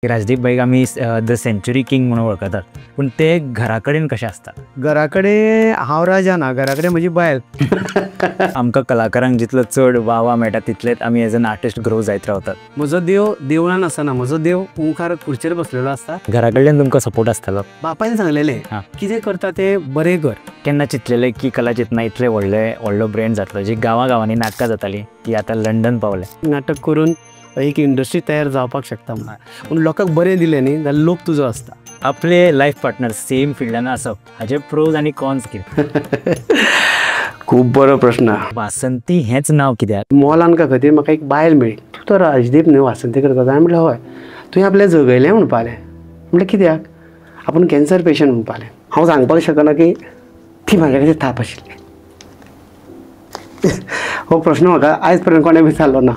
राजदीप भाईक आम्ही the century king म्हणून वळखतात, पण ते घरा कडेन कशें आसता? घरा कडेन हांव राजा ना, घरा कडेन म्हजी बायल. आमकां कलाकारांक जितलो चड वाव मेळटा तितलेच आमी एज एन आर्टिस्ट ग्रो जायत रावतात. म्हजो देव देवळान आसना, म्हजो देव मुखार खुर्चेर बसलेलो आसता. घरा कडल्यान तुमकां सपोर्ट आसतालो? बापायन सांगलेलें कितें करता तें बरें कर. केन्ना चिंतलेलें की कला चेतना इतले व्हडलो ब्रँड जातलो, जी गांवांनी नाटकां जातालीं ती आतां लंडन पावल्या. नाटक करून एक इंडस्ट्री तयार जावपाक शकता म्हणून, पूण लोकांक बरें दिलें न्ही जाल्यार लोक तुजो आसता. आपले लायफ पार्टनर सेम फिल्डान आसप हाचे प्रोज आनी कॉन्स कितें? खूब बरो प्रश्न. वासंती हेंच नांव कित्याक? मोल आमकां खातीर म्हाका एक बायल मेळ्ळी. तूं तो राजदीप न्ही वासंती करता? हांवें म्हटलें हय. तुवें आपलें जगयलें म्हणपालें. म्हणलें कित्याक? आपूण कॅन्सर पेशंट म्हणपालें. हांव सांगपाक शकना की ती म्हाजे खातीर थाप आशिल्ली. हो प्रश्न म्हाका आयज पर्यंत कोणें विचारलो ना.